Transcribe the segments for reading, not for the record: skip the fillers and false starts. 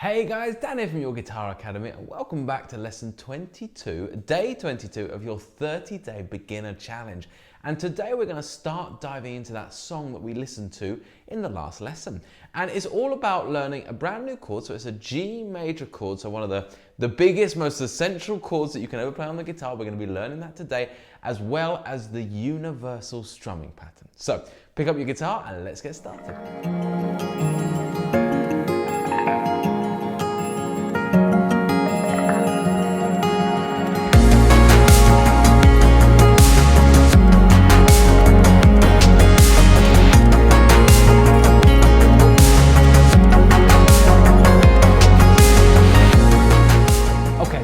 Hey guys, Dan here from your Guitar Academy and welcome back to lesson 22, day 22 of your 30-day beginner challenge. And today we're going to start diving into that song that we listened to in the last lesson. And it's all about learning a brand new chord. So it's a G major chord. So one of the biggest, most essential chords that you can ever play on the guitar. We're going to be learning that today, as well as the universal strumming pattern. So pick up your guitar and let's get started.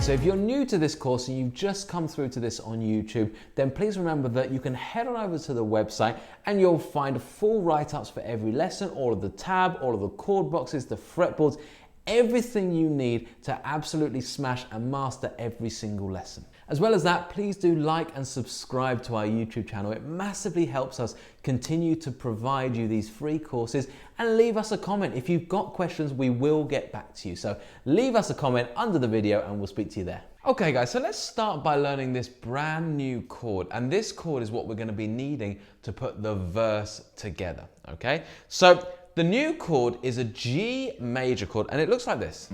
So if you're new to this course and you've just come through to this on YouTube, then please remember that you can head on over to the website and you'll find full write-ups for every lesson, all of the tab, all of the chord boxes, the fretboards, everything you need to absolutely smash and master every single lesson. As well as that, please do like and subscribe to our YouTube channel. It massively helps us continue to provide you these free courses, and leave us a comment. If you've got questions, we will get back to you. So leave us a comment under the video and we'll speak to you there. Okay guys, so let's start by learning this brand new chord. And this chord is what we're going to be needing to put the verse together, okay? So the new chord is a G major chord and it looks like this.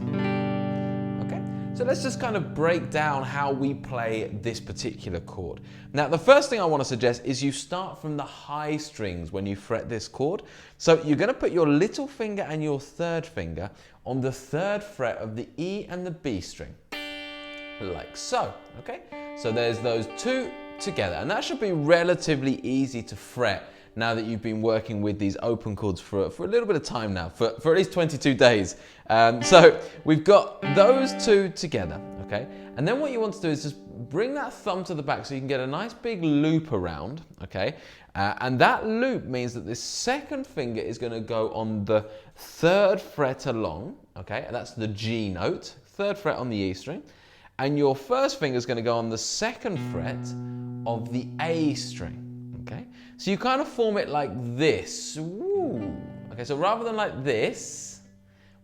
So let's just kind of break down how we play this particular chord. Now, the first thing I want to suggest is you start from the high strings when you fret this chord. So you're going to put your little finger and your third finger on the third fret of the E and the B string, like so, okay? So there's those two together, and that should be relatively easy to fret now that you've been working with these open chords for a little bit of time now, for at least 22 days. So we've got those two together, okay? And then what you want to do is just bring that thumb to the back so you can get a nice big loop around, okay? And that loop means that this second finger is gonna go on the third fret along, okay? And that's the G note, third fret on the E string. And your first finger is gonna go on the second fret of the A string. Okay, so you kind of form it like this. Ooh. Okay, so rather than like this,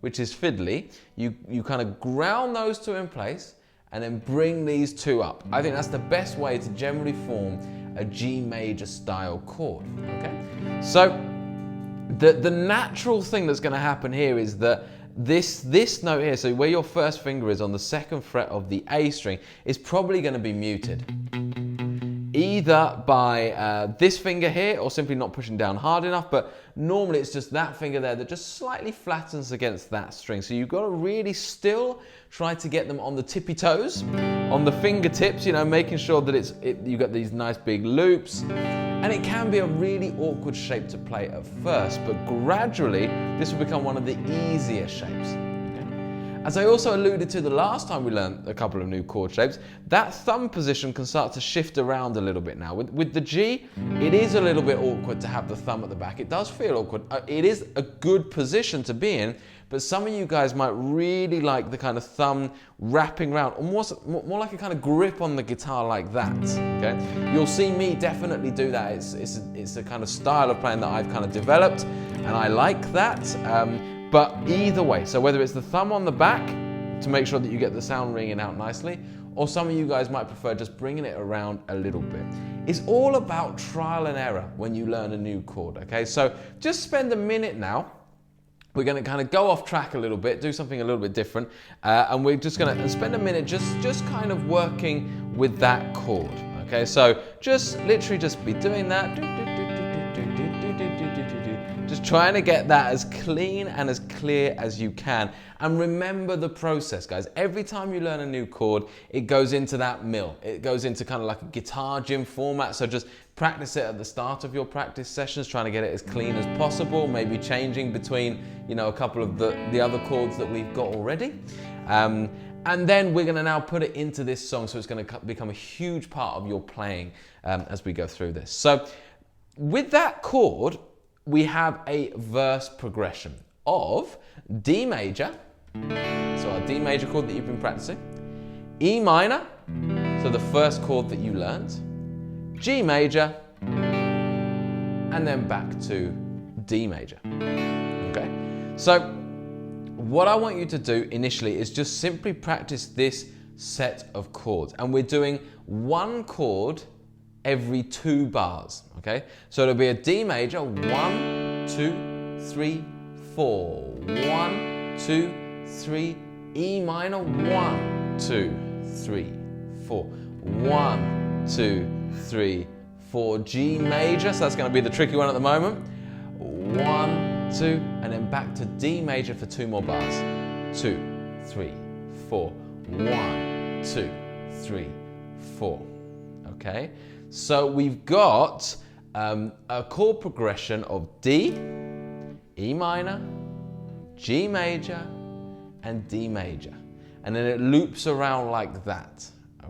which is fiddly, you kind of ground those two in place and then bring these two up. I think that's the best way to generally form a G major style chord, okay? So the natural thing that's gonna happen here is that this note here, so where your first finger is on the second fret of the A string, is probably gonna be muted. Either by this finger here or simply not pushing down hard enough, but normally it's just that finger there that just slightly flattens against that string. So you've got to really still try to get them on the tippy toes, on the fingertips, you know, making sure that you've got these nice big loops. And it can be a really awkward shape to play at first, but gradually this will become one of the easier shapes. As I also alluded to the last time we learned a couple of new chord shapes, that thumb position can start to shift around a little bit now. With the G, it is a little bit awkward to have the thumb at the back. It does feel awkward. It is a good position to be in, but some of you guys might really like the kind of thumb wrapping around, or more like a kind of grip on the guitar like that, okay? You'll see me definitely do that. It's a kind of style of playing that I've kind of developed, and I like that. But either way, so whether it's the thumb on the back to make sure that you get the sound ringing out nicely, or some of you guys might prefer just bringing it around a little bit. It's all about trial and error when you learn a new chord, okay? So just spend a minute now. We're gonna kind of go off track a little bit, do something a little bit different, and we're just gonna spend a minute just kind of working with that chord, okay? So literally just be doing that. Just trying to get that as clean and as clear as you can. And remember the process, guys. Every time you learn a new chord, it goes into that mill. It goes into kind of like a guitar gym format. So just practice it at the start of your practice sessions, trying to get it as clean as possible, maybe changing between, you know, a couple of the other chords that we've got already. And then we're gonna now put it into this song, so it's gonna become a huge part of your playing as we go through this. So with that chord, we have a verse progression of D major, so our D major chord that you've been practicing, E minor, so the first chord that you learned, G major, and then back to D major, okay? So what I want you to do initially is just simply practice this set of chords. And we're doing one chord every 2 bars, okay? So it'll be a D major, 1, 2, 3, 4. 1, 2, 3, E minor, 1, 2, 3, 4. 1, 2, 3, 4. G major, so that's going to be the tricky one at the moment. 1, 2, and then back to D major for 2 more bars. 2, 3, 4. 1, 2, 3, 4. Okay, so we've got a chord progression of D, E minor, G major, and D major. And then it loops around like that.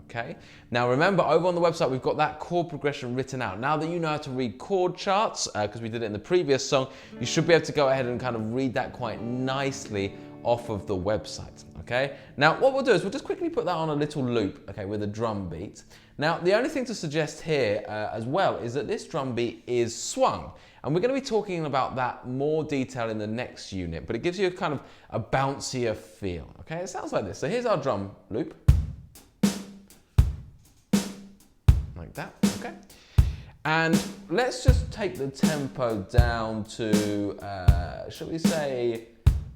Okay, now remember, over on the website we've got that chord progression written out. Now that you know how to read chord charts, because we did it in the previous song, you should be able to go ahead and kind of read that quite nicely off of the website. Okay, now what we'll do is we'll just quickly put that on a little loop, okay, with a drum beat. Now the only thing to suggest here as well is that this drum beat is swung, and we're going to be talking about that more detail in the next unit, but it gives you a kind of a bouncier feel. Okay, it sounds like this. So here's our drum loop. Like that, okay? And let's just take the tempo down to, shall we say,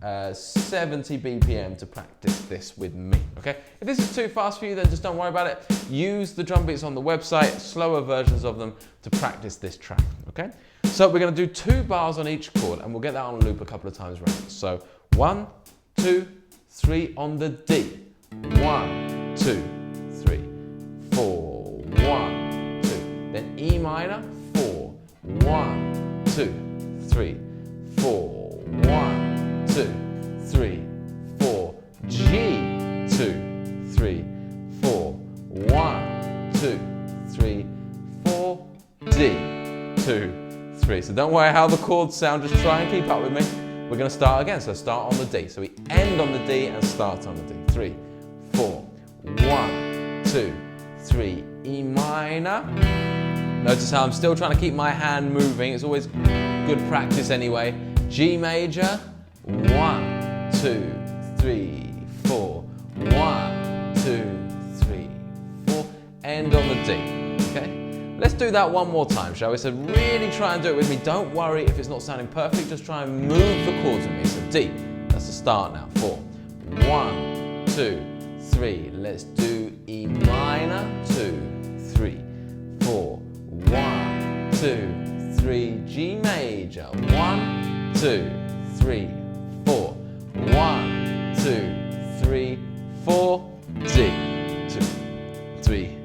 70 BPM to practice this with me, okay? If this is too fast for you, then just don't worry about it. Use the drum beats on the website, slower versions of them, to practice this track, okay? So we're gonna do 2 bars on each chord, and we'll get that on loop a couple of times around. So 1, 2, 3 on the D. 1, 2, 3, 4. 1, 2. Then E minor, 4. 1, 2, 3, 4. 1, 2, 3, 4. G, 2, 3, 4. 1, 2, 3, 4. D, 2, 3. So don't worry how the chords sound, just try and keep up with me. We're going to start again, so start on the D. So we end on the D and start on the D. 3, 4. 1, 2, 3. E minor. Notice how I'm still trying to keep my hand moving. It's always good practice anyway. G major. 1, 2, 3, 4. 1, 2, 3, 4. End on the D. Okay? Let's do that one more time, shall we? So really try and do it with me. Don't worry if it's not sounding perfect. Just try and move the chords with me. So D. That's the start now. 4. 1, 2, 3. Let's do E minor. 2, 3, 4. 1, 2, 3. G major. 1, 2, 3, 4. 1, 2, 3, 4. D. 2, 3,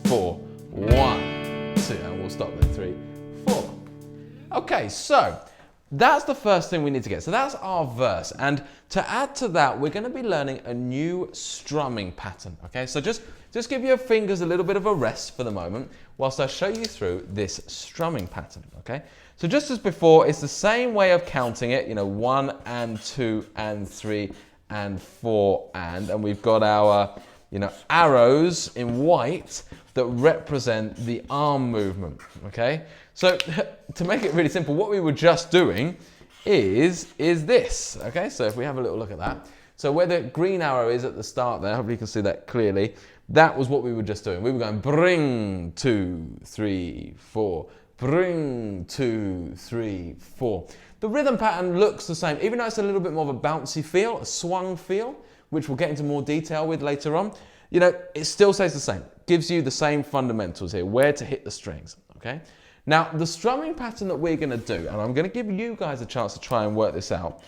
4. 1, 2. And we'll stop there. 3, 4. Okay, so that's the first thing we need to get. So that's our verse. And to add to that, we're going to be learning a new strumming pattern. Okay, so just give your fingers a little bit of a rest for the moment whilst I show you through this strumming pattern. Okay, so just as before, it's the same way of counting it. You know, 1 and 2 and 3 and 4 and we've got our, you know, arrows in white that represent the arm movement. Okay, so to make it really simple, what we were just doing is this. Okay, so if we have a little look at that, so where the green arrow is at the start there, hopefully you can see that clearly. That was what we were just doing. We were going bring, 2, 3, 4, bring, 2, 3, 4. The rhythm pattern looks the same, even though it's a little bit more of a bouncy feel, a swung feel, which we'll get into more detail with later on. You know, it still stays the same. Gives you the same fundamentals here, where to hit the strings, okay? Now, the strumming pattern that we're gonna do, and I'm gonna give you guys a chance to try and work this out,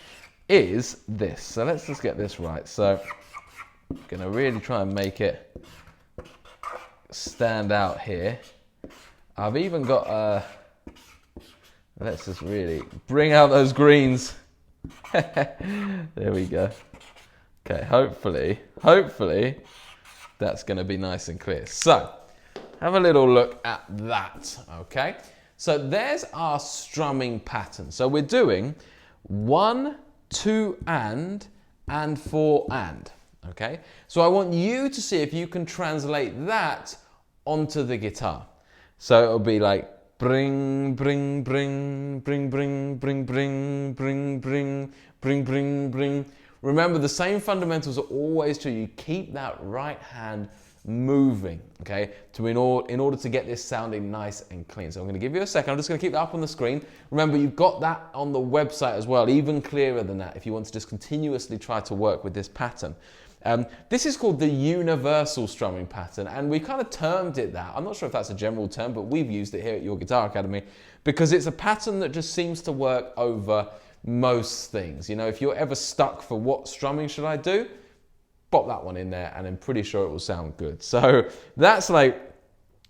is this. So let's just get this right. So I'm gonna really try and make it stand out here. I've even got let's just really bring out those greens. There we go. Okay, hopefully that's gonna be nice and clear. So have a little look at that, okay? So there's our strumming pattern. So we're doing 1, 2 and 4 and, okay? So I want you to see if you can translate that onto the guitar. So it'll be like bring, bring, bring, bring, bring, bring, bring, bring, bring, bring, bring, bring, Remember, the same fundamentals are always true. You keep that right hand moving, okay, in order to get this sounding nice and clean. So I'm going to give you a second. I'm just going to keep that up on the screen. Remember, you've got that on the website as well, even clearer than that if you want to just continuously try to work with this pattern. This is called the universal strumming pattern, and we kind of termed it that. I'm not sure if that's a general term, but we've used it here at Your Guitar Academy because it's a pattern that just seems to work over most things. You know, if you're ever stuck for what strumming should I do, pop that one in there and I'm pretty sure it will sound good. So that's like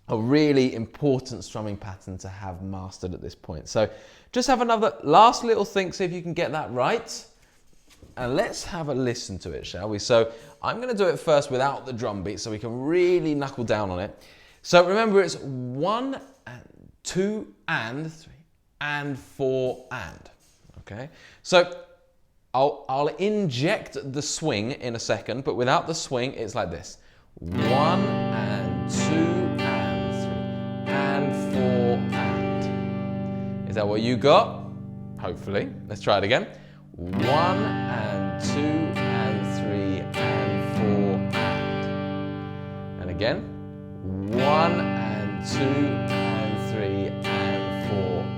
a really important strumming pattern to have mastered at this point. So just have another last little think, see if you can get that right. And let's have a listen to it, shall we? So I'm going to do it first without the drum beat so we can really knuckle down on it. So remember, it's 1 and 2 and 3 and 4 and. Okay? So I'll inject the swing in a second, but without the swing, it's like this. 1 and 2 and 3 and 4 and. Is that what you got? Hopefully. Let's try it again. 1 and 2 and 3 and 4 and. And again. 1 and 2 and 3 and 4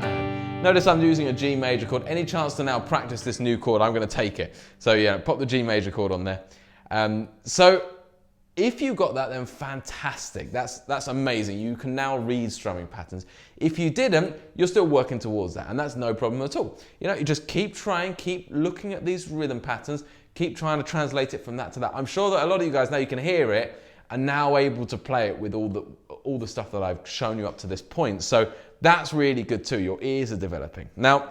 and. Notice I'm using a G major chord. Any chance to now practice this new chord, I'm going to take it. So yeah, pop the G major chord on there. So if you got that, then fantastic. That's amazing. You can now read strumming patterns. If you didn't, you're still working towards that, and that's no problem at all. You know, you just keep trying, keep looking at these rhythm patterns, keep trying to translate it from that to that. I'm sure that a lot of you guys, now you can hear it, are now able to play it with all the stuff that I've shown you up to this point. So that's really good too. Your ears are developing. Now,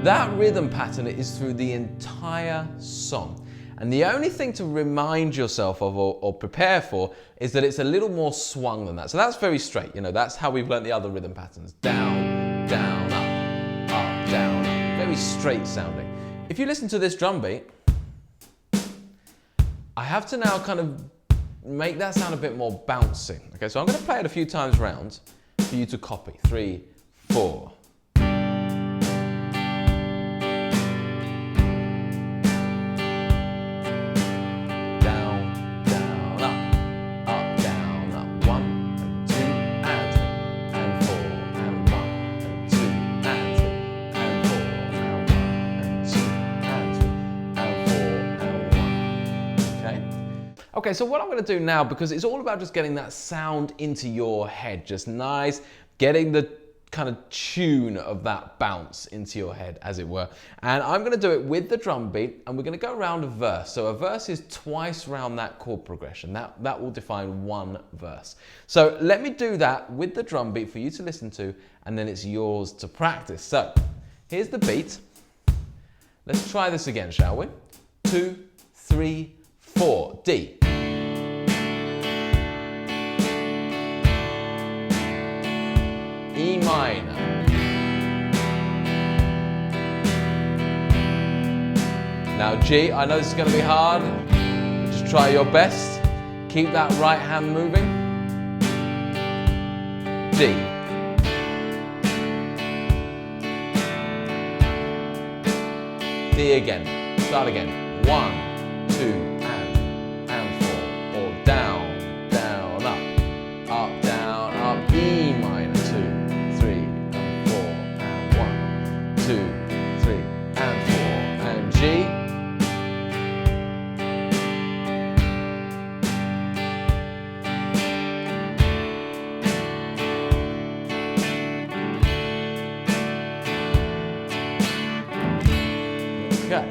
that rhythm pattern is through the entire song. And the only thing to remind yourself of or prepare for is that it's a little more swung than that. So that's very straight. You know, that's how we've learned the other rhythm patterns. Down, down, up, down, up. Very straight sounding. If you listen to this drum beat, I have to now kind of make that sound a bit more bouncy. Okay, so I'm going to play it a few times round for you to copy. 3, 4. Okay, so what I'm going to do now, because it's all about just getting that sound into your head, just nice, getting the kind of tune of that bounce into your head, as it were. And I'm going to do it with the drum beat, and we're going to go around a verse. So a verse is twice round that chord progression. That will define one verse. So let me do that with the drum beat for you to listen to, and then it's yours to practice. So here's the beat. Let's try this again, shall we? 2, 3, 4, D. E minor. Now G, I know this is going to be hard, but just try your best. Keep that right hand moving. D. D again. Start again. 1, 2, and 4. Or down, down, up, down, up. E minor. 2, 3, and 4, and G. Okay,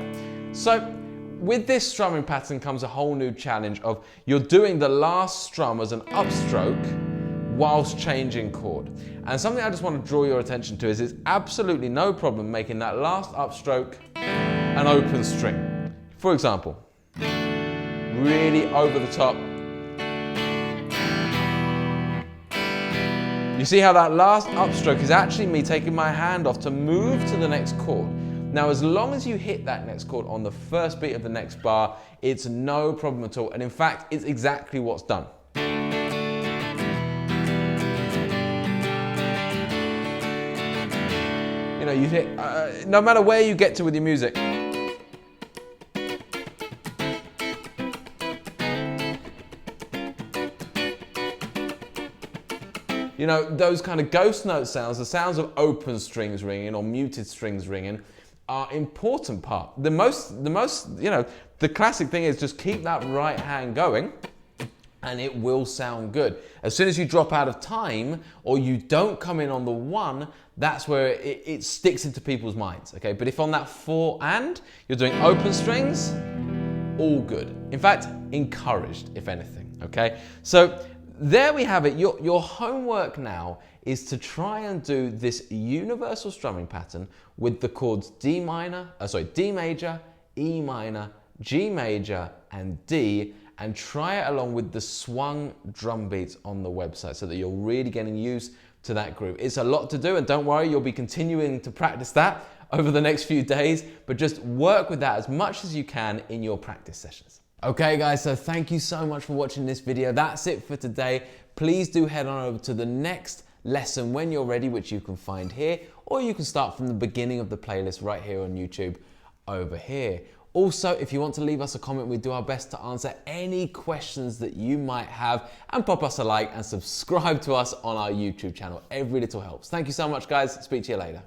so with this strumming pattern comes a whole new challenge of you're doing the last strum as an upstroke whilst changing chord. And something I just want to draw your attention to is it's absolutely no problem making that last upstroke an open string. For example, really over the top. You see how that last upstroke is actually me taking my hand off to move to the next chord. Now, as long as you hit that next chord on the first beat of the next bar, it's no problem at all. And in fact, it's exactly what's done. You know, you hit, no matter where you get to with your music, You know, those kind of ghost note sounds, the sounds of open strings ringing or muted strings ringing are important part. The most, you know, the classic thing is just keep that right hand going and it will sound good. As soon as you drop out of time or you don't come in on the 1, that's where it sticks into people's minds, okay? But if on that 4 and you're doing open strings, all good. In fact, encouraged, if anything, okay? So there we have it. Your homework now is to try and do this universal strumming pattern with the chords D major, E minor, G major, and D, and try it along with the swung drum beats on the website so that you're really getting used to that groove. It's a lot to do, and don't worry, you'll be continuing to practice that over the next few days, but just work with that as much as you can in your practice sessions. Okay guys, so thank you so much for watching this video. That's it for today. Please do head on over to the next lesson when you're ready, which you can find here, or you can start from the beginning of the playlist right here on YouTube over here. Also, if you want to leave us a comment, we do our best to answer any questions that you might have, and pop us a like and subscribe to us on our YouTube channel. Every little helps. Thank you so much guys. Speak to you later.